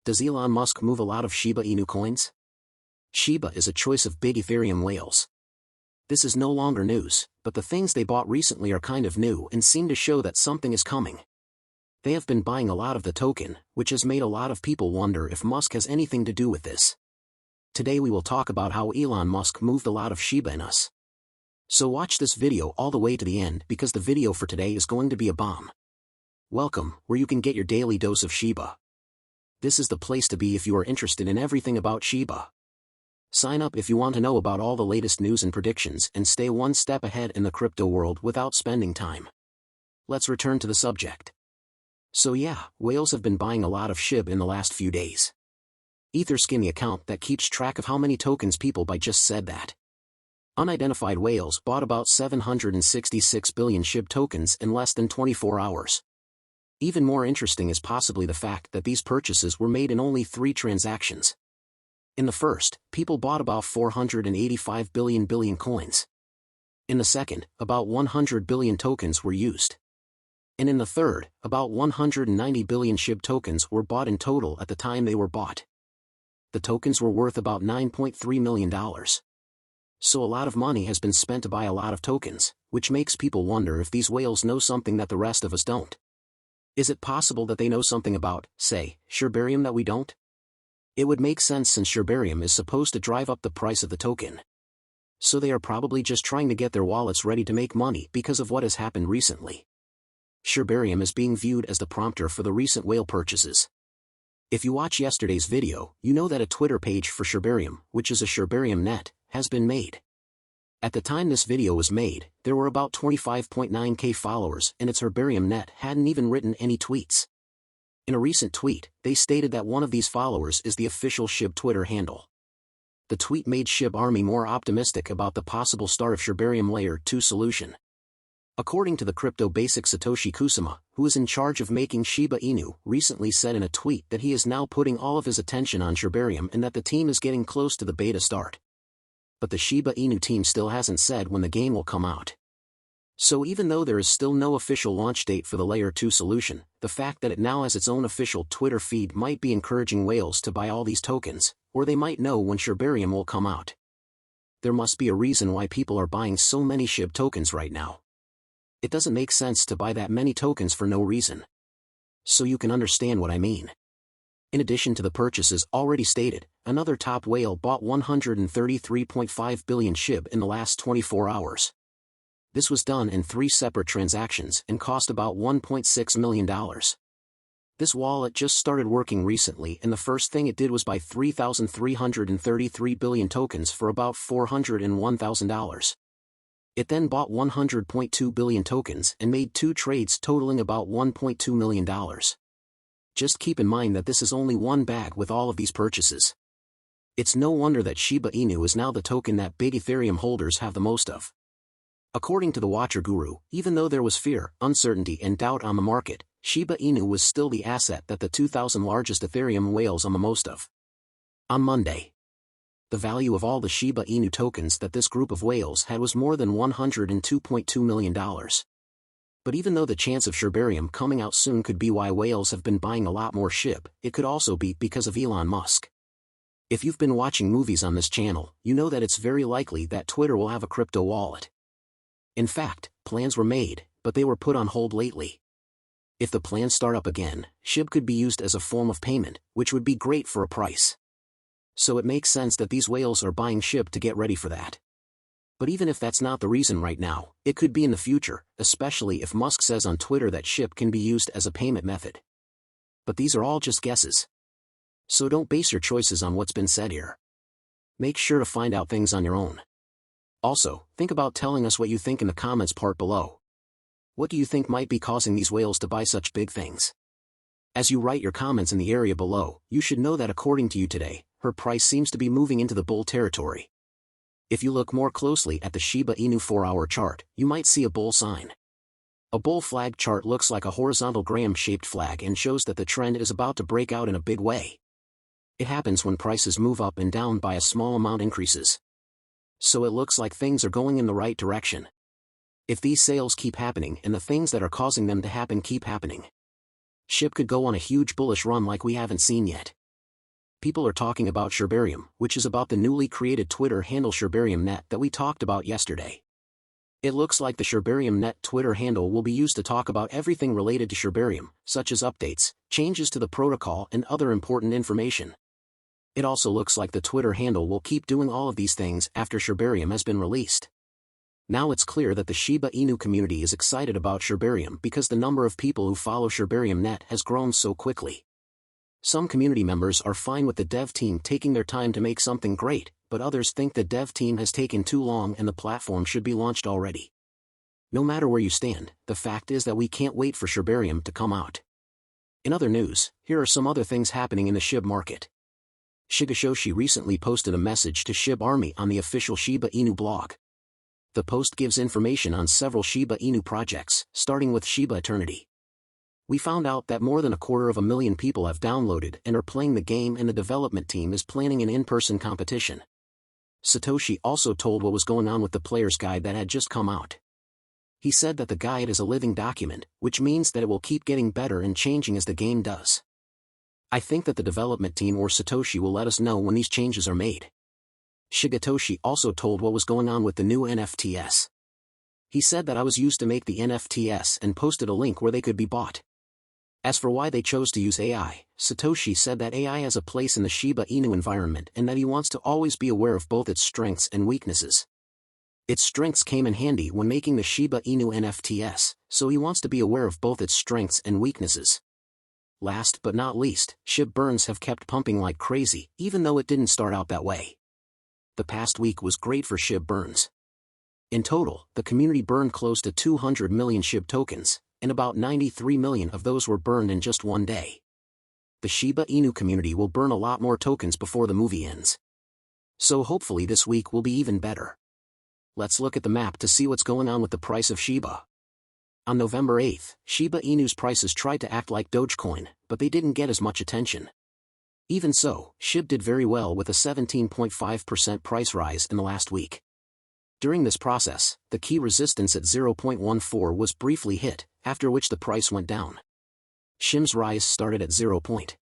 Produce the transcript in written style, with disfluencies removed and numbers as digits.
Does Elon Musk move a lot of Shiba Inu coins? Shiba is a choice of big Ethereum whales. This is no longer news, but the things they bought recently are kind of new and seem to show that something is coming. They have been buying a lot of the token, which has made a lot of people wonder if Musk has anything to do with this. Today we will talk about how Elon Musk moved a lot of Shiba in us. So watch this video all the way to the end because the video for today is going to be a bomb. Welcome, where you can get your daily dose of Shiba. This is the place to be if you are interested in everything about Shiba. Sign up if you want to know about all the latest news and predictions and stay one step ahead in the crypto world without spending time. Let's return to the subject. So yeah, whales have been buying a lot of SHIB in the last few days. Etherskin, the account that keeps track of how many tokens people buy, just said that unidentified whales bought about 766 billion SHIB tokens in less than 24 hours. Even more interesting is possibly the fact that these purchases were made in only 3 transactions. In the first, people bought about 485 billion coins. In the second, about 100 billion tokens were used. And in the third, about 190 billion SHIB tokens were bought in total at the time they were bought. The tokens were worth about $9.3 million. So a lot of money has been spent to buy a lot of tokens, which makes people wonder if these whales know something that the rest of us don't. Is it possible that they know something about, say, Shibarium that we don't? It would make sense since Shibarium is supposed to drive up the price of the token. So they are probably just trying to get their wallets ready to make money because of what has happened recently. Shibarium is being viewed as the prompter for the recent whale purchases. If you watch yesterday's video, you know that a Twitter page for Shibarium, which is a Shibarium net, has been made. At the time this video was made, there were about 25.9k followers and its Shibarium net hadn't even written any tweets. In a recent tweet, they stated that one of these followers is the official Shib Twitter handle. The tweet made Shib Army more optimistic about the possible start of Shibarium Layer 2 solution. According to the crypto basic Satoshi Kusama, who is in charge of making Shiba Inu, recently said in a tweet that he is now putting all of his attention on Shibarium and that the team is getting close to the beta start. But the Shiba Inu team still hasn't said when the game will come out. So even though there is still no official launch date for the Layer 2 solution, the fact that it now has its own official Twitter feed might be encouraging whales to buy all these tokens, or they might know when Shibarium will come out. There must be a reason why people are buying so many SHIB tokens right now. It doesn't make sense to buy that many tokens for no reason. So you can understand what I mean. In addition to the purchases already stated, another top whale bought 133.5 billion SHIB in the last 24 hours. This was done in 3 separate transactions and cost about $1.6 million. This wallet just started working recently and the first thing it did was buy 3,333 billion tokens for about $401,000. It then bought 100.2 billion tokens and made 2 trades totaling about $1.2 million. Just keep in mind that this is only one bag with all of these purchases. It's no wonder that Shiba Inu is now the token that big Ethereum holders have the most of. According to the Watcher Guru, even though there was fear, uncertainty and doubt on the market, Shiba Inu was still the asset that the 2,000 largest Ethereum whales own the most of. On Monday, the value of all the Shiba Inu tokens that this group of whales had was more than $102.2 million. But even though the chance of Shibarium coming out soon could be why whales have been buying a lot more SHIB, it could also be because of Elon Musk. If you've been watching movies on this channel, you know that it's very likely that Twitter will have a crypto wallet. In fact, plans were made, but they were put on hold lately. If the plans start up again, SHIB could be used as a form of payment, which would be great for a price. So it makes sense that these whales are buying SHIB to get ready for that. But even if that's not the reason right now, it could be in the future, especially if Musk says on Twitter that SHIB can be used as a payment method. But these are all just guesses. So don't base your choices on what's been said here. Make sure to find out things on your own. Also, think about telling us what you think in the comments part below. What do you think might be causing these whales to buy such big things? As you write your comments in the area below, you should know that according to you today, her price seems to be moving into the bull territory. If you look more closely at the Shiba Inu 4-hour chart, you might see a bull sign. A bull flag chart looks like a horizontal gram-shaped flag and shows that the trend is about to break out in a big way. It happens when prices move up and down by a small amount increases. So it looks like things are going in the right direction. If these sales keep happening and the things that are causing them to happen keep happening, SHIB could go on a huge bullish run like we haven't seen yet. People are talking about Shibarium, which is about the newly created Twitter handle Shibarium Net that we talked about yesterday. It looks like the Shibarium Net Twitter handle will be used to talk about everything related to Shibarium, such as updates, changes to the protocol and other important information. It also looks like the Twitter handle will keep doing all of these things after Shibarium has been released. Now it's clear that the Shiba Inu community is excited about Shibarium because the number of people who follow Shibarium Net has grown so quickly. Some community members are fine with the dev team taking their time to make something great, but others think the dev team has taken too long and the platform should be launched already. No matter where you stand, the fact is that we can't wait for Shibarium to come out. In other news, here are some other things happening in the Shib market. Shigashoshi recently posted a message to Shib Army on the official Shiba Inu blog. The post gives information on several Shiba Inu projects, starting with Shiba Eternity. We found out that more than 250,000 people have downloaded and are playing the game, and the development team is planning an in-person competition. Satoshi also told what was going on with the player's guide that had just come out. He said that the guide is a living document, which means that it will keep getting better and changing as the game does. I think that the development team or Satoshi will let us know when these changes are made. Shigetoshi also told what was going on with the new NFTs. He said that I was used to make the NFTs and posted a link where they could be bought. As for why they chose to use AI, Satoshi said that AI has a place in the Shiba Inu environment and that he wants to always be aware of both its strengths and weaknesses. Its strengths came in handy when making the Shiba Inu NFTs, so he wants to be aware of both its strengths and weaknesses. Last but not least, Shib burns have kept pumping like crazy, even though it didn't start out that way. The past week was great for Shib burns. In total, the community burned close to 200 million Shib tokens, and about 93 million of those were burned in just one day. The Shiba Inu community will burn a lot more tokens before the movie ends. So hopefully this week will be even better. Let's look at the map to see what's going on with the price of Shiba. On November 8th, Shiba Inu's prices tried to act like Dogecoin, but they didn't get as much attention. Even so, Shib did very well with a 17.5% price rise in the last week. During this process, the key resistance at 0.14 was briefly hit, after which the price went down. Shib's rise started at 0.14.